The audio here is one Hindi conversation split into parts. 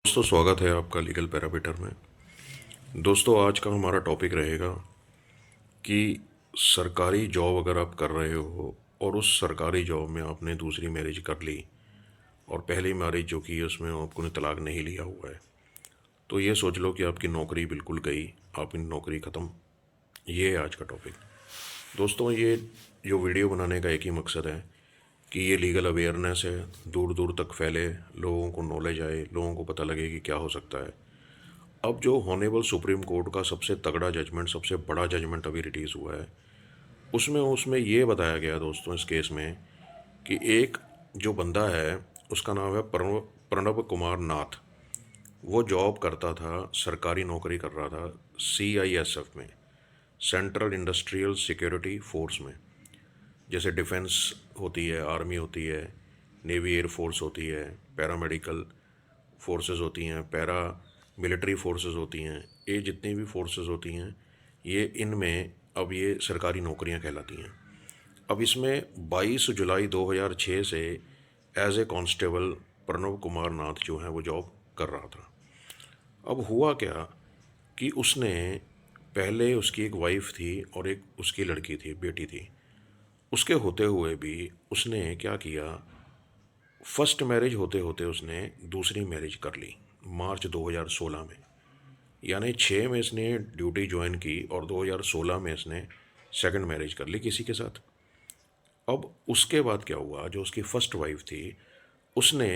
दोस्तों स्वागत है आपका लीगल पैरामीटर में। दोस्तों आज का हमारा टॉपिक रहेगा कि सरकारी जॉब अगर आप कर रहे हो और उस सरकारी जॉब में आपने दूसरी मैरिज कर ली और पहली मैरिज जो की है उसमें आपने तलाक नहीं लिया हुआ है, तो ये सोच लो कि आपकी नौकरी बिल्कुल गई, आपकी नौकरी ख़त्म। ये है आज का टॉपिक। दोस्तों ये जो वीडियो बनाने का एक ही मकसद है कि ये लीगल अवेयरनेस है, दूर दूर तक फैले, लोगों को नॉलेज आए, लोगों को पता लगे कि क्या हो सकता है। अब जो हॉनेबल सुप्रीम कोर्ट का सबसे तगड़ा जजमेंट, सबसे बड़ा जजमेंट अभी रिलीज़ हुआ है, उसमें उसमें ये बताया गया दोस्तों इस केस में कि एक जो बंदा है उसका नाम है प्रणव प्रणब कुमार नाथ। वो जॉब करता था, सरकारी नौकरी कर रहा था CISF में, सेंट्रल इंडस्ट्रियल सिक्योरिटी फोर्स में। जैसे डिफेंस होती है, आर्मी होती है, नेवी एयरफोर्स होती है, पैरामेडिकल फोर्सेस होती हैं, पैरा मिलिट्री फोर्सेस होती हैं, ये जितनी भी फोर्सेस होती हैं ये इनमें अब ये सरकारी नौकरियां कहलाती हैं। अब इसमें 22 जुलाई 2006 से as a constable Pranab Kumar Nath जो है वो जॉब कर रहा था। अब हुआ क्या कि उसने पहले उसकी एक वाइफ थी और एक उसकी लड़की थी, बेटी थी। उसके होते हुए भी उसने क्या किया, फर्स्ट मैरिज होते होते उसने दूसरी मैरिज कर ली मार्च 2016 में। यानी 6 में इसने ड्यूटी ज्वाइन की और 2016 में इसने सेकंड मैरिज कर ली किसी के साथ। अब उसके बाद क्या हुआ, जो उसकी फर्स्ट वाइफ थी उसने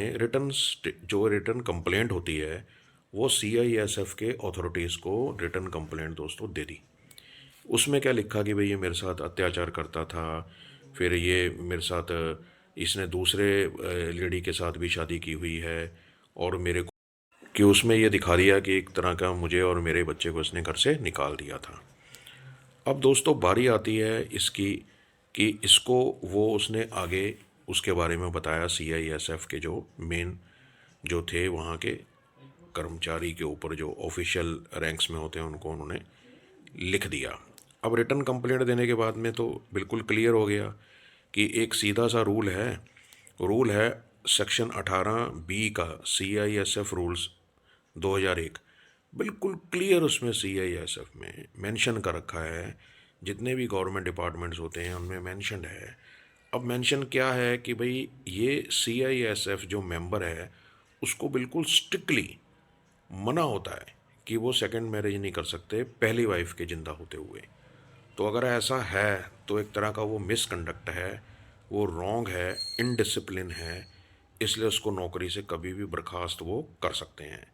जो रिटर्न कंप्लेंट होती है वो CISF के अथॉरिटीज़ को रिटर्न कंप्लेंट दोस्तों दे दी। उसमें क्या लिखा कि भाई ये मेरे साथ अत्याचार करता था, फिर ये मेरे साथ इसने दूसरे लेडी के साथ भी शादी की हुई है, और मेरे को कि उसमें ये दिखा दिया कि एक तरह का मुझे और मेरे बच्चे को इसने घर से निकाल दिया था। अब दोस्तों बारी आती है इसकी कि इसको वो उसने आगे उसके बारे में बताया CISF के जो मेन जो थे वहाँ के कर्मचारी के ऊपर, जो ऑफिशियल रैंक्स में होते हैं, उनको उन्होंने लिख दिया। अब रिटर्न कंप्लेंट देने के बाद में तो बिल्कुल क्लियर हो गया कि एक सीधा सा रूल है सेक्शन 18B का CISF रूल्स 2001। बिल्कुल क्लियर उसमें CISF में मेंशन कर रखा है, जितने भी गवर्नमेंट डिपार्टमेंट्स होते हैं उनमें मेंशन है। अब मेंशन क्या है कि भाई ये CISF जो मेंबर है उसको बिल्कुल स्ट्रिक्टली मना होता है कि वो सेकंड मैरिज नहीं कर सकते पहली वाइफ के जिंदा होते हुए। तो अगर ऐसा है तो एक तरह का वो मिसकंडक्ट है, वो रॉन्ग है, इनडिसिप्लिन है, इसलिए उसको नौकरी से कभी भी बर्खास्त वो कर सकते हैं।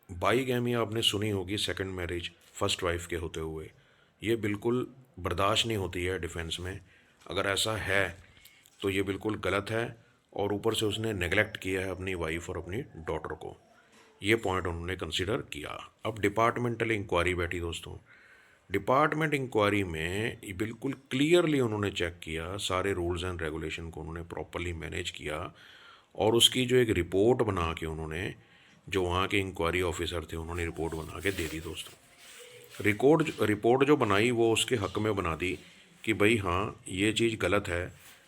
बाईगैमी आपने सुनी होगी, सेकंड मैरिज फर्स्ट वाइफ के होते हुए, ये बिल्कुल बर्दाश्त नहीं होती है डिफेंस में। अगर ऐसा है तो ये बिल्कुल गलत है, और ऊपर से उसने नेगलेक्ट किया है अपनी वाइफ और अपनी डॉटर को। ये पॉइंट उन्होंने कंसिडर किया। अब डिपार्टमेंटल इंक्वायरी बैठी दोस्तों। डिपार्टमेंट इंक्वायरी में ये बिल्कुल क्लियरली उन्होंने चेक किया, सारे रूल्स एंड रेगुलेशन को उन्होंने प्रॉपरली मैनेज किया, और उसकी जो एक रिपोर्ट बना के उन्होंने, जो वहाँ के इंक्वायरी ऑफिसर थे उन्होंने रिपोर्ट बना के दे दी दोस्तों। रिपोर्ट जो बनाई वो उसके हक में बना दी कि भाई हाँ ये चीज़ गलत है।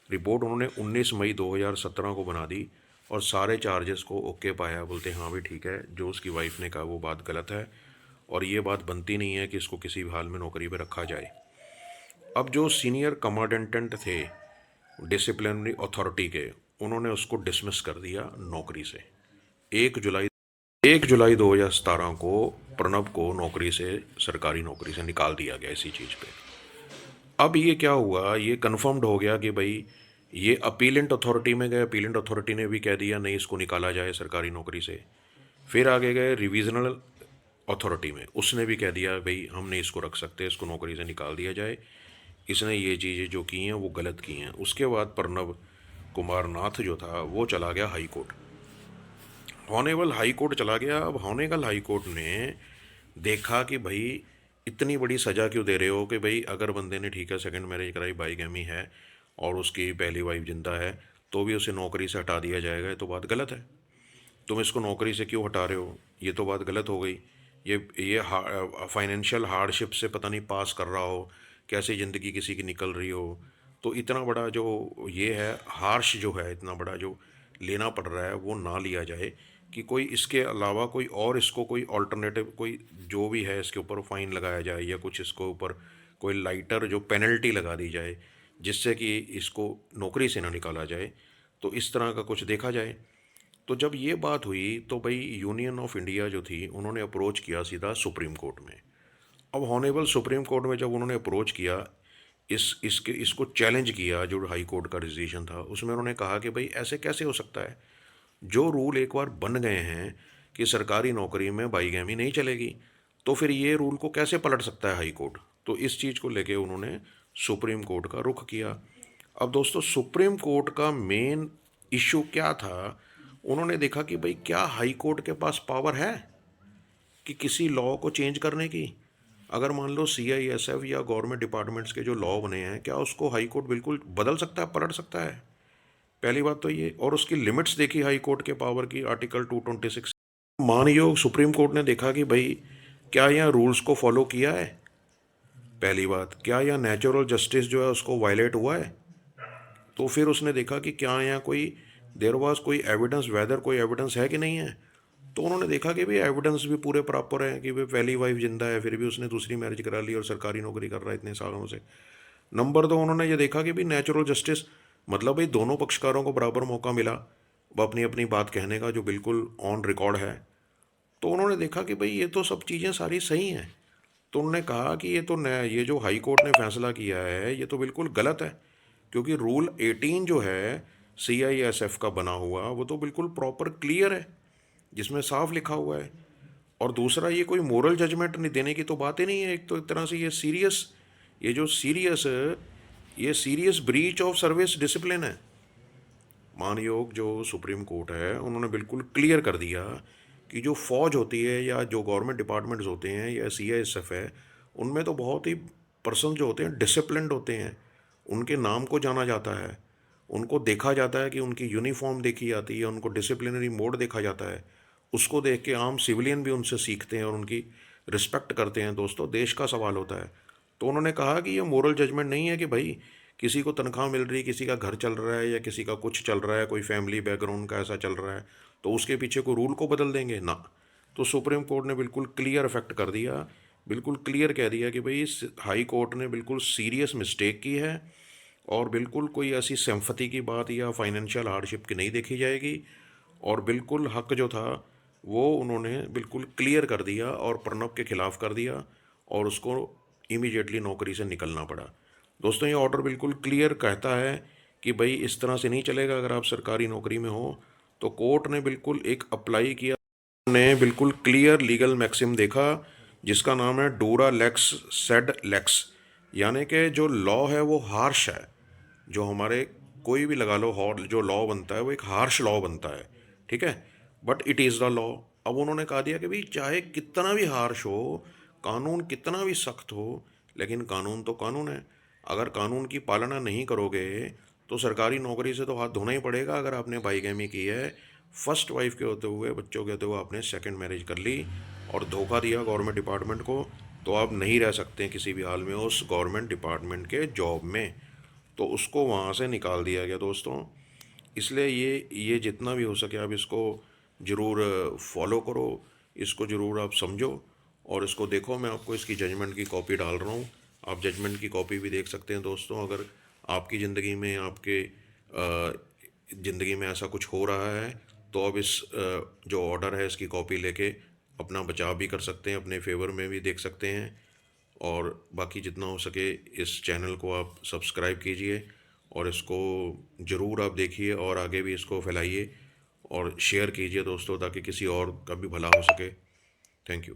रिपोर्ट उन्होंने 19 मई 2017 को बना दी और सारे चार्जेस को ओके पाया, बोलते हाँ भी ठीक है, जो उसकी वाइफ ने कहा वो बात गलत है और ये बात बनती नहीं है कि इसको किसी भी हाल में नौकरी पर रखा जाए। अब जो सीनियर कमांडेंटेंट थे डिसिप्लिनरी अथॉरिटी के, उन्होंने उसको डिसमिस कर दिया नौकरी से। 1 जुलाई 1 जुलाई 2017 को प्रणब को नौकरी से, सरकारी नौकरी से निकाल दिया गया इसी चीज़ पे। अब ये क्या हुआ, ये कंफर्म्ड हो गया कि भाई ये अपीलेंट अथॉरिटी में गए, अपीलेंट अथॉरिटी ने भी कह दिया नहीं इसको निकाला जाए सरकारी नौकरी से। फिर आगे गए रिविजनल अथॉरिटी में, उसने भी कह दिया भाई हम नहीं इसको रख सकते, इसको नौकरी से निकाल दिया जाए, इसने ये चीज़ें जो की हैं वो गलत की हैं। उसके बाद प्रणब कुमार नाथ जो था वो चला गया high court, honourable high court चला गया। अब हॉनेबल हाई कोर्ट ने देखा कि भाई इतनी बड़ी सज़ा क्यों दे रहे हो, कि भाई अगर बंदे ने ठीक है सेकंड मैरिज कराई, बाईगैमी है और उसकी पहली वाइफ जिंदा है, तो भी उसे नौकरी से हटा दिया जाएगा, ये तो बात गलत है। तुम इसको नौकरी से क्यों हटा रहे हो, ये तो बात गलत हो गई। ये फाइनेंशियल हार्डशिप से पता नहीं पास कर रहा हो, कैसे ज़िंदगी किसी की निकल रही हो। तो इतना बड़ा जो ये है हार्श जो है, इतना बड़ा जो लेना पड़ रहा है वो ना लिया जाए। कि कोई इसके अलावा कोई और इसको कोई ऑल्टरनेटिव कोई जो भी है इसके ऊपर फाइन लगाया जाए या कुछ इसको ऊपर कोई लाइटर जो पेनल्टी लगा दी जाए जिससे कि इसको नौकरी से ना निकाला जाए, तो इस तरह का कुछ देखा जाए। तो जब ये बात हुई तो भाई यूनियन ऑफ इंडिया जो थी उन्होंने अप्रोच किया सीधा सुप्रीम कोर्ट में। अब हॉनेबल सुप्रीम कोर्ट में जब उन्होंने अप्रोच किया, इसको चैलेंज किया, जो हाई कोर्ट का डिसीजन था उसमें उन्होंने कहा कि भाई ऐसे कैसे हो सकता है, जो रूल एक बार बन गए हैं कि सरकारी नौकरी में बाईगैमी नहीं चलेगी, तो फिर ये रूल को कैसे पलट सकता है हाई कोर्ट। तो इस चीज़ को लेके उन्होंने सुप्रीम कोर्ट का रुख किया। अब दोस्तों सुप्रीम कोर्ट का मेन इशू क्या था, उन्होंने देखा कि भाई क्या हाई कोर्ट के पास पावर है कि किसी लॉ को चेंज करने की। अगर मान लो CISF या गवर्नमेंट डिपार्टमेंट्स के जो लॉ बने हैं, क्या उसको हाई कोर्ट बिल्कुल बदल सकता है, पलट सकता है? पहली बात तो ये, और उसकी लिमिट्स देखी हाई कोर्ट के पावर की, आर्टिकल 226। मानयोग सुप्रीम कोर्ट ने देखा कि भाई क्या यहाँ रूल्स को फॉलो किया है, पहली बात, क्या यहाँ नेचुरल जस्टिस जो है उसको वायलेट हुआ है। तो फिर उसने देखा कि क्या यहाँ कोई देर वाज कोई एविडेंस, वेदर कोई एविडेंस है कि नहीं है। तो उन्होंने देखा कि भाई एविडेंस भी पूरे प्रॉपर हैं कि भाई पहली वाइफ जिंदा है, फिर भी उसने दूसरी मैरिज करा ली और सरकारी नौकरी कर रहा है इतने सालों से। नंबर दो, उन्होंने ये देखा कि भाई नेचुरल जस्टिस मतलब भाई दोनों पक्षकारों को बराबर मौका मिला वो अपनी अपनी बात कहने का, जो बिल्कुल ऑन रिकॉर्ड है। तो उन्होंने देखा कि भाई ये तो सब चीज़ें सारी सही हैं। तो उन्होंने कहा कि ये जो हाई कोर्ट ने फैसला किया है ये तो बिल्कुल गलत है, क्योंकि रूल 18 जो है CISF का बना हुआ वो तो बिल्कुल प्रॉपर क्लियर है, जिसमें साफ लिखा हुआ है। और दूसरा, ये कोई मोरल जजमेंट नहीं देने की तो बात ही नहीं है। एक तो एक तरह से ये serious breach of service discipline है। मानयोग जो सुप्रीम कोर्ट है उन्होंने बिल्कुल क्लियर कर दिया कि जो फौज होती है या जो गवर्नमेंट डिपार्टमेंट्स होते हैं या CISF है, उनमें तो बहुत ही पर्सन जो होते हैं डिसिप्लिन्ड होते हैं, उनके नाम को जाना जाता है, उनको देखा जाता है कि उनकी यूनिफॉर्म देखी जाती है, उनको डिसिप्लिनरी मोड देखा जाता है। उसको देख के आम सिविलियन भी उनसे सीखते हैं और उनकी रिस्पेक्ट करते हैं। दोस्तों, देश का सवाल होता है। तो उन्होंने कहा कि ये मोरल जजमेंट नहीं है कि भाई किसी को तनख्वाह मिल रही, किसी का घर चल रहा है या किसी का कुछ चल रहा है, कोई फैमिली बैकग्राउंड का ऐसा चल रहा है, तो उसके पीछे कोई रूल को बदल देंगे ना। तो सुप्रीम कोर्ट ने बिल्कुल क्लियर इफेक्ट कर दिया, बिल्कुल क्लियर कह दिया कि भाई इस हाई कोर्ट ने बिल्कुल सीरियस मिस्टेक की है और बिल्कुल कोई ऐसी सिंपैथी की बात या फाइनेंशियल हार्डशिप की नहीं देखी जाएगी। और बिल्कुल हक जो था वो उन्होंने बिल्कुल क्लियर कर दिया और प्रणब के खिलाफ कर दिया और उसको इमीडिएटली नौकरी से निकलना पड़ा। दोस्तों, ये ऑर्डर बिल्कुल क्लियर कहता है कि भाई इस तरह से नहीं चलेगा अगर आप सरकारी नौकरी में हो। तो कोर्ट ने बिल्कुल एक अप्लाई किया, ने बिल्कुल क्लियर लीगल मैक्सिम देखा जिसका नाम है डूरा लेक्स सेड लेक्स, यानी कि जो लॉ है वो हार्श है। जो हमारे कोई भी लगा लो जो लॉ बनता है वो एक हार्श लॉ बनता है, ठीक है, but it is the law. अब उन्होंने कहा दिया कि भाई चाहे कितना भी हार्श हो, कानून कितना भी सख्त हो, लेकिन कानून तो कानून है। अगर कानून की पालना नहीं करोगे तो सरकारी नौकरी से तो हाथ धोना ही पड़ेगा। अगर आपने बाईगैमी की है, फर्स्ट वाइफ के होते हुए, बच्चों के होते हुए आपने सेकंड मैरिज कर ली और धोखा दिया गवर्नमेंट डिपार्टमेंट को, तो आप नहीं रह सकते किसी भी हाल में उस गवर्नमेंट डिपार्टमेंट के जॉब में। तो उसको वहाँ से निकाल दिया गया दोस्तों। इसलिए ये जितना भी हो सके आप इसको ज़रूर फॉलो करो, इसको ज़रूर आप समझो और इसको देखो। मैं आपको इसकी जजमेंट की कॉपी डाल रहा हूँ, आप जजमेंट की कॉपी भी देख सकते हैं दोस्तों। अगर आपकी ज़िंदगी में, आपके ज़िंदगी में ऐसा कुछ हो रहा है तो अब इस जो ऑर्डर है इसकी कॉपी लेके अपना बचाव भी कर सकते हैं, अपने फेवर में भी देख सकते हैं। और बाकी जितना हो सके इस चैनल को आप सब्सक्राइब कीजिए और इसको ज़रूर आप देखिए और आगे भी इसको फैलाइए और शेयर कीजिए दोस्तों, ताकि किसी और का भी भला हो सके। Thank you.